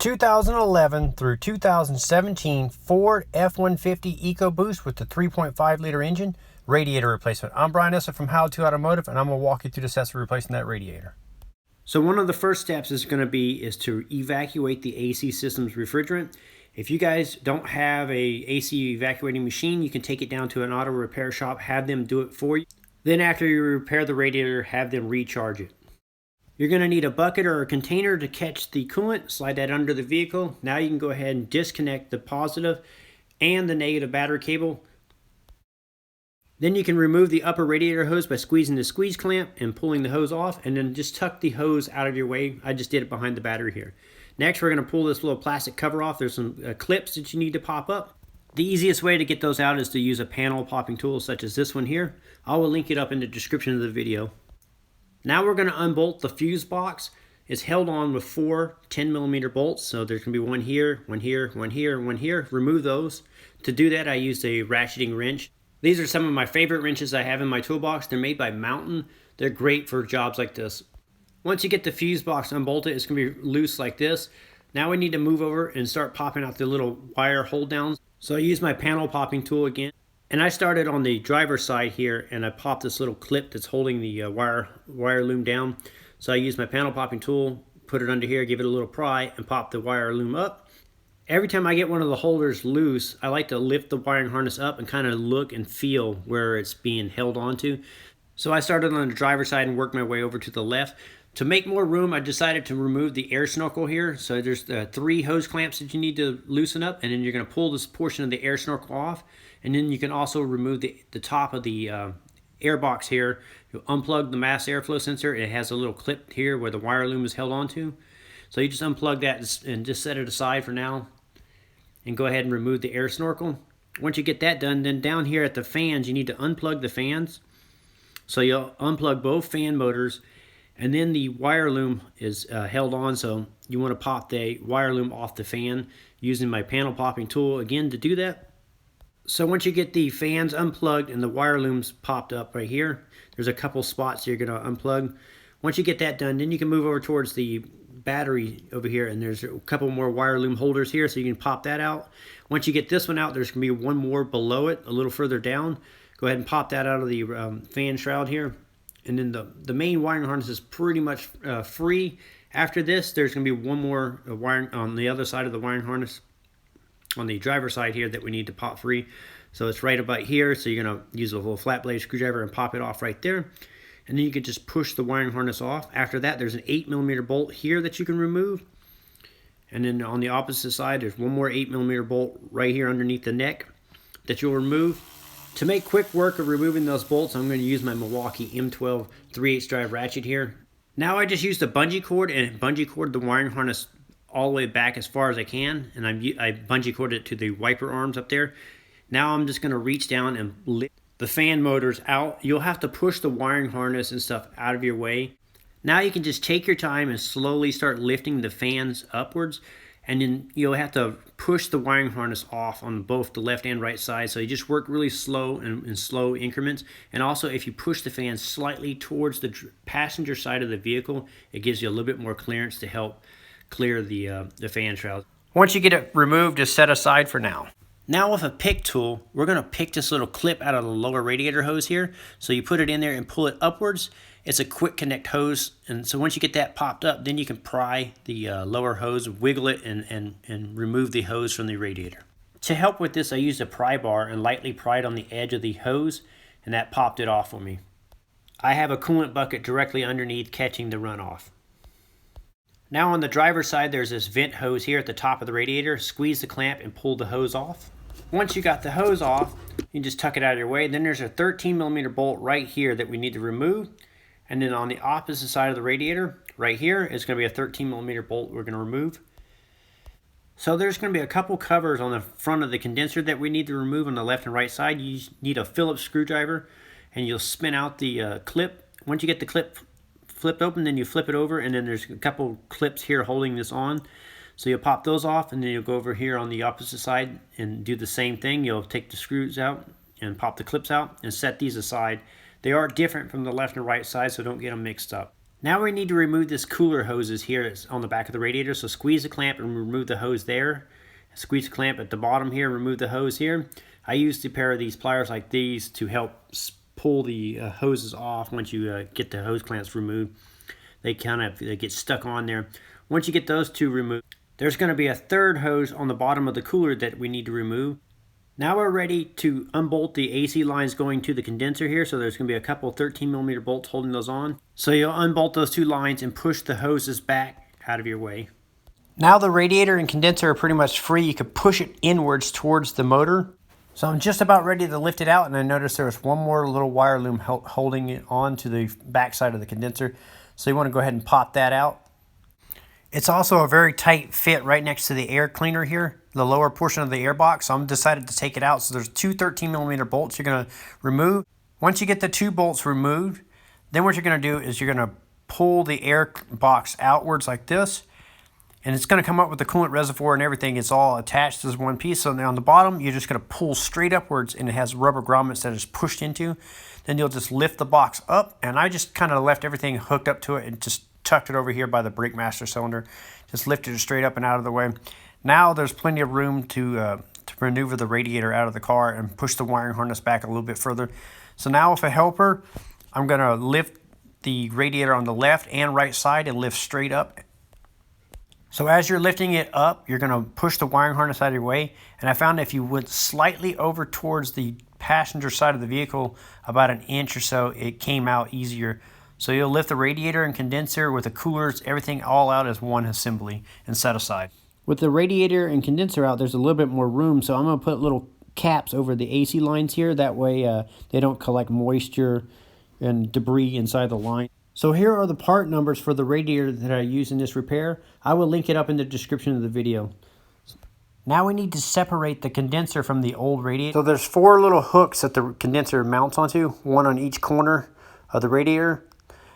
2011 through 2017 Ford F-150 EcoBoost with the 3.5 liter engine radiator replacement. I'm Brian Essa from How to Automotive, and I'm going to walk you through the steps of replacing that radiator. So one of the first steps is going to be to evacuate the AC system's refrigerant. If you guys don't have a AC evacuating machine, you can take it down to an auto repair shop, have them do it for you. Then after you repair the radiator, have them recharge it. You're going to need a bucket or a container to catch the coolant. Slide that under the vehicle. Now you can go ahead and disconnect the positive and the negative battery cable. Then you can remove the upper radiator hose by squeezing the squeeze clamp and pulling the hose off, and then just tuck the hose out of your way. I just did it behind the battery here. Next, we're going to pull this little plastic cover off. There's some clips that you need to pop up. The easiest way to get those out is to use a panel popping tool such as this one here. I will link it up in the description of the video. Now we're going to unbolt the fuse box. It's held on with 4 10mm bolts, so there's going to be one here, one here, one here, one here. Remove those. To do that, I used a ratcheting wrench. These are some of my favorite wrenches I have in my toolbox. They're made by Mountain. They're great for jobs like this. Once you get the fuse box unbolted, it's going to be loose like this. Now we need to move over and start popping out the little wire hold downs. So I use my panel popping tool again. And I started on the driver's side here, and I popped this little clip that's holding the wire loom down. So I use my panel popping tool, put it under here, give it a little pry, and pop the wire loom up. Every time I get one of the holders loose, I like to lift the wiring harness up and kind of look and feel where it's being held onto. So I started on the driver's side and worked my way over to the left. To make more room, I decided to remove the air snorkel here. So there's 3 hose clamps that you need to loosen up, and then you're going to pull this portion of the air snorkel off. And then you can also remove the top of the air box here. You unplug the mass airflow sensor. It has a little clip here where the wire loom is held onto. So you just unplug that and just set it aside for now. And go ahead and remove the air snorkel. Once you get that done, then down here at the fans, you need to unplug the fans. So you'll unplug both fan motors. And then the wire loom is held on, so you want to pop the wire loom off the fan using my panel popping tool again to do that. So once you get the fans unplugged and the wire looms popped up right here, there's a couple spots you're going to unplug. Once you get that done, then you can move over towards the battery over here, and there's a couple more wire loom holders here, so you can pop that out. Once you get this one out, there's going to be one more below it, a little further down. Go ahead and pop that out of the fan shroud here. And then the main wiring harness is pretty much free. After this, there's going to be one more wiring on the other side of the wiring harness, on the driver's side here, that we need to pop free. So it's right about here. So you're going to use a little flat blade screwdriver and pop it off right there. And then you can just push the wiring harness off. After that, there's an 8mm bolt here that you can remove. And then on the opposite side, there's one more 8mm bolt right here underneath the neck that you'll remove. To make quick work of removing those bolts, I'm going to use my Milwaukee M12 3/8 drive ratchet here. Now I just used a bungee cord and bungee cord the wiring harness all the way back as far as I can, and I bungee corded it to the wiper arms up there. Now I'm just going to reach down and lift the fan motors out. You'll have to push the wiring harness and stuff out of your way. Now you can just take your time and slowly start lifting the fans upwards. And then you'll have to push the wiring harness off on both the left and right side. So you just work really slow and in slow increments. And also, if you push the fan slightly towards the passenger side of the vehicle, it gives you a little bit more clearance to help clear the fan shroud. Once you get it removed, just set aside for now. Now with a pick tool, we're going to pick this little clip out of the lower radiator hose here. So you put it in there and pull it upwards. It's a quick connect hose, and so once you get that popped up, then you can pry the lower hose, wiggle it, and remove the hose from the radiator. To help with this, I used a pry bar and lightly pried on the edge of the hose, and that popped it off for me. I have a coolant bucket directly underneath catching the runoff. Now on the driver's side, there's this vent hose here at the top of the radiator. Squeeze the clamp and pull the hose off. Once you got the hose off, you can just tuck it out of your way. Then there's a 13mm bolt right here that we need to remove. And then on the opposite side of the radiator, right here, is going to be a 13mm bolt we're going to remove. So there's going to be a couple covers on the front of the condenser that we need to remove on the left and right side. You need a Phillips screwdriver, and you'll spin out the clip. Once you get the clip flipped open, then you flip it over, and then there's a couple clips here holding this on. So you'll pop those off, and then you'll go over here on the opposite side and do the same thing. You'll take the screws out and pop the clips out and set these aside. They are different from the left and right side, so don't get them mixed up. Now we need to remove this cooler hoses here on the back of the radiator. So squeeze the clamp and remove the hose there. Squeeze the clamp at the bottom here, remove the hose here. I used a pair of these pliers like these to help pull the hoses off once you get the hose clamps removed. They get stuck on there. Once you get those two removed, there's going to be a third hose on the bottom of the cooler that we need to remove. Now we're ready to unbolt the AC lines going to the condenser here. So there's going to be a couple 13mm bolts holding those on. So you'll unbolt those two lines and push the hoses back out of your way. Now the radiator and condenser are pretty much free. You can push it inwards towards the motor. So I'm just about ready to lift it out, and I noticed there's one more little wire loom holding it on to the back side of the condenser. So you want to go ahead and pop that out. It's also a very tight fit right next to the air cleaner here, the lower portion of the air box. So I'm decided to take it out. So there's two 13mm bolts you're going to remove. Once you get the two bolts removed, then what you're going to do is you're going to pull the air box outwards like this. And it's going to come up with the coolant reservoir and everything. It's all attached as one piece. So now on the bottom, you're just going to pull straight upwards, and it has rubber grommets that is pushed into. Then you'll just lift the box up. And I just kind of left everything hooked up to it and just tucked it over here by the brake master cylinder. Just lifted it straight up and out of the way. Now there's plenty of room to maneuver the radiator out of the car and push the wiring harness back a little bit further. So now with a helper, I'm going to lift the radiator on the left and right side and lift straight up. So as you're lifting it up, you're going to push the wiring harness out of your way. And I found if you went slightly over towards the passenger side of the vehicle, about an inch or so, it came out easier. So you'll lift the radiator and condenser with the coolers, everything all out as one assembly and set aside. With the radiator and condenser out, there's a little bit more room. So I'm going to put little caps over the AC lines here. That way they don't collect moisture and debris inside the line. So here are the part numbers for the radiator that I use in this repair. I will link it up in the description of the video. Now we need to separate the condenser from the old radiator. So there's 4 little hooks that the condenser mounts onto, one on each corner of the radiator.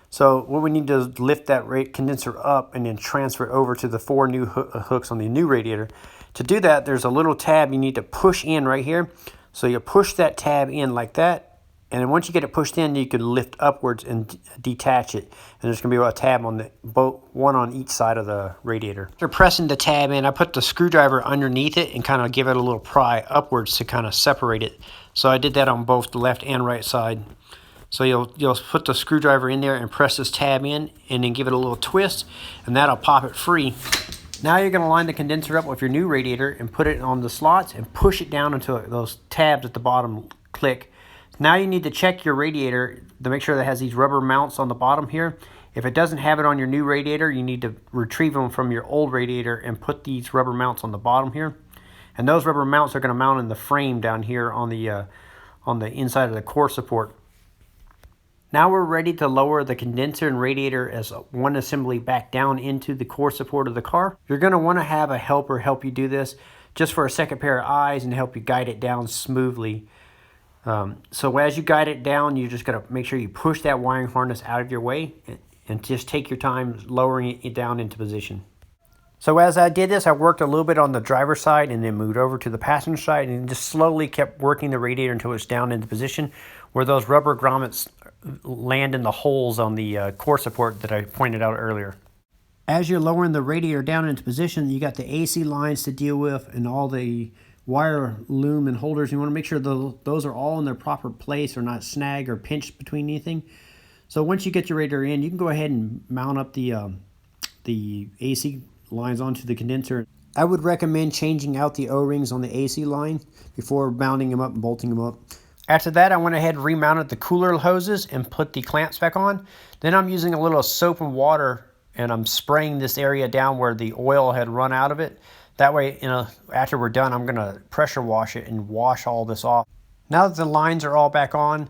So what we need to lift that condenser up and then transfer it over to the 4 new hooks on the new radiator. To do that, there's a little tab you need to push in right here. So you push that tab in like that. And then once you get it pushed in, you can lift upwards and detach it. And there's going to be a tab on the one on each side of the radiator. After pressing the tab in, I put the screwdriver underneath it and kind of give it a little pry upwards to kind of separate it. So I did that on both the left and right side. So you'll put the screwdriver in there and press this tab in and then give it a little twist, and that'll pop it free. Now you're going to line the condenser up with your new radiator and put it on the slots and push it down until those tabs at the bottom click. Now you need to check your radiator to make sure that it has these rubber mounts on the bottom here. If it doesn't have it on your new radiator, you need to retrieve them from your old radiator and put these rubber mounts on the bottom here. And those rubber mounts are going to mount in the frame down here on the inside of the core support. Now we're ready to lower the condenser and radiator as one assembly back down into the core support of the car. You're going to want to have a helper help you do this just for a second pair of eyes and help you guide it down smoothly. So as you guide it down, you just got to make sure you push that wiring harness out of your way and just take your time lowering it down into position. So as I did this, I worked a little bit on the driver's side and then moved over to the passenger side and just slowly kept working the radiator until it's down into position where those rubber grommets land in the holes on the core support that I pointed out earlier. As you're lowering the radiator down into position, you got the AC lines to deal with and all the wire loom and holders. You want to make sure those are all in their proper place or not snag or pinched between anything. So once you get your radiator in, you can go ahead and mount up the AC lines onto the condenser. I would recommend changing out the O-rings on the AC line before mounting them up and bolting them up. After that, I went ahead and remounted the cooler hoses and put the clamps back on. Then I'm using a little soap and water and I'm spraying this area down where the oil had run out of it. That way, after we're done, I'm going to pressure wash it and wash all this off. Now that the lines are all back on,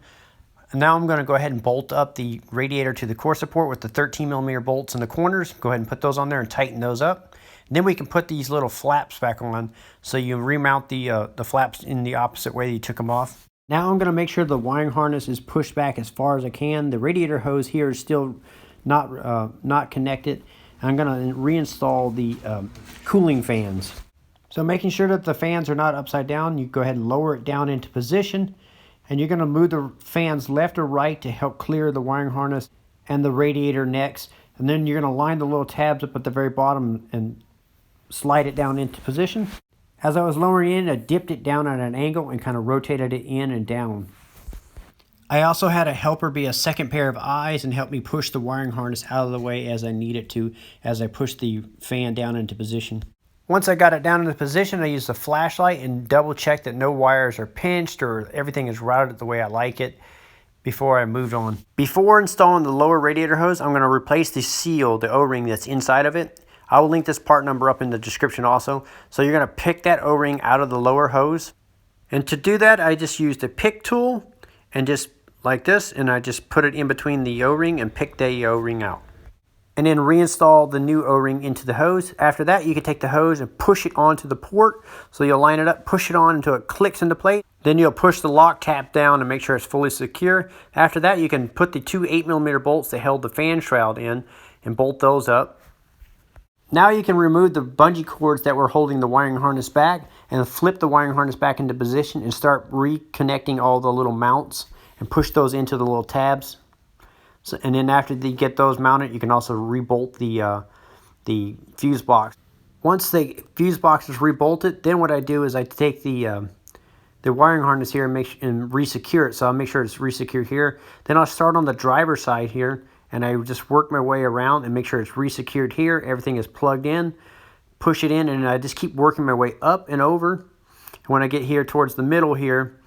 now I'm going to go ahead and bolt up the radiator to the core support with the 13mm bolts in the corners. Go ahead and put those on there and tighten those up. And then we can put these little flaps back on so you remount the flaps in the opposite way you took them off. Now I'm going to make sure the wiring harness is pushed back as far as I can. The radiator hose here is still not connected. I'm going to reinstall the cooling fans. So making sure that the fans are not upside down, you go ahead and lower it down into position. And you're going to move the fans left or right to help clear the wiring harness. and the radiator next. And then you're going to line the little tabs up at the very bottom and slide it down into position. As I was lowering in, I dipped it down at an angle and kind of rotated it in and down. I also had a helper be a second pair of eyes and help me push the wiring harness out of the way as I need it to, as I push the fan down into position. Once I got it down into position, I used a flashlight and double checked that no wires are pinched or everything is routed the way I like it before I moved on. Before installing the lower radiator hose, I'm going to replace the seal, the O-ring that's inside of it. I will link this part number up in the description also. So you're going to pick that O-ring out of the lower hose. And to do that, I just used a pick tool and just like this, and I just put it in between the O-ring and pick the O-ring out. And then reinstall the new O-ring into the hose. After that, you can take the hose and push it onto the port. So you'll line it up, push it on until it clicks into place. Then you'll push the lock tab down and make sure it's fully secure. After that, you can put the two 8mm bolts that held the fan shroud in and bolt those up. Now you can remove the bungee cords that were holding the wiring harness back and flip the wiring harness back into position and start reconnecting all the little mounts and push those into the little tabs. So, and then after you get those mounted, you can also rebolt the fuse box. Once the fuse box is rebolted, then what I do is I take the wiring harness here and re-secure it. So I'll make sure it's re-secured here. Then I'll start on the driver's side here, and I just work my way around and make sure it's re-secured here. Everything is plugged in, push it in, and I just keep working my way up and over. And when I get here towards the middle here,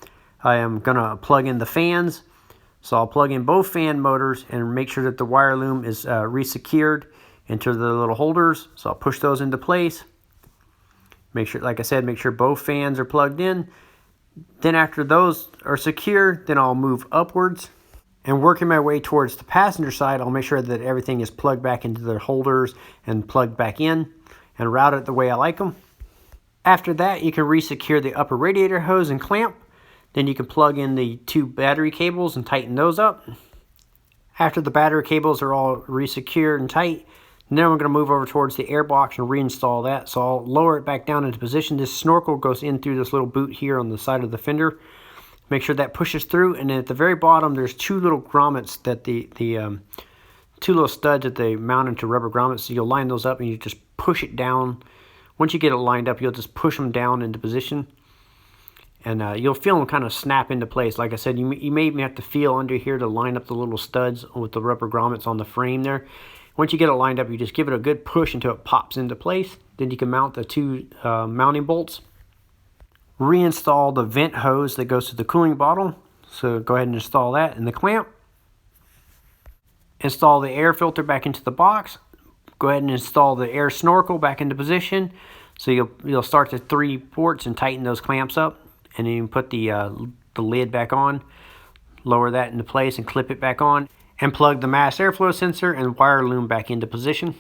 I am going to plug in the fans. So I'll plug in both fan motors and make sure that the wire loom is re-secured into the little holders. So I'll push those into place. Make sure, like I said, make sure both fans are plugged in. Then after those are secure, then I'll move upwards. And working my way towards the passenger side, I'll make sure that everything is plugged back into their holders and plugged back in and route it the way I like them. After that, you can re-secure the upper radiator hose and clamp. Then you can plug in the two battery cables and tighten those up. After the battery cables are all re-secured and tight, then I'm going to move over towards the air box and reinstall that. So I'll lower it back down into position. This snorkel goes in through this little boot here on the side of the fender. Make sure that pushes through, and then at the very bottom there's two little grommets that the two little studs that they mount into rubber grommets. So you'll line those up and you just push it down. Once you get it lined up, you'll just push them down into position. And you'll feel them kind of snap into place. Like I said, you may even have to feel under here to line up the little studs with the rubber grommets on the frame there. Once you get it lined up, you just give it a good push until it pops into place. Then you can mount the two mounting bolts. Reinstall the vent hose that goes to the cooling bottle. So go ahead and install that in the clamp. Install the air filter back into the box. Go ahead and install the air snorkel back into position. So you'll start the 3 ports and tighten those clamps up. And then you can put the lid back on, lower that into place and clip it back on, and plug the mass airflow sensor and wire loom back into position.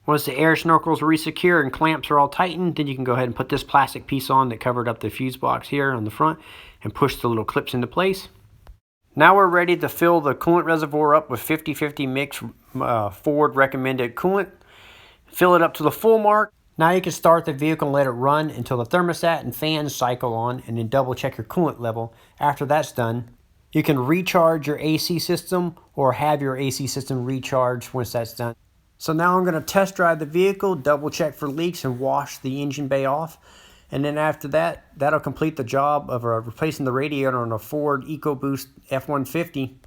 Once the air snorkels are re-secure and clamps are all tightened, then you can go ahead and put this plastic piece on that covered up the fuse box here on the front and push the little clips into place. Now we're ready to fill the coolant reservoir up with 50-50 mix Ford recommended coolant. Fill it up to the full mark. Now you can start the vehicle and let it run until the thermostat and fans cycle on, and then double check your coolant level. After that's done, you can recharge your AC system or have your AC system recharged once that's done. So now I'm going to test drive the vehicle, double check for leaks, and wash the engine bay off. And then after that, that'll complete the job of replacing the radiator on a Ford EcoBoost F-150.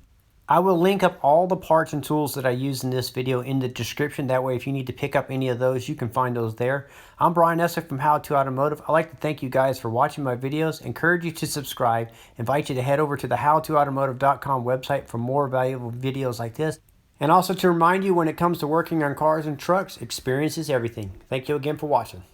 I will link up all the parts and tools that I used in this video in the description. That way, if you need to pick up any of those, you can find those there. I'm Brian Essex from How To Automotive. I'd like to thank you guys for watching my videos. Encourage you to subscribe. Invite you to head over to the howtoautomotive.com website for more valuable videos like this. And also to remind you, when it comes to working on cars and trucks, experience is everything. Thank you again for watching.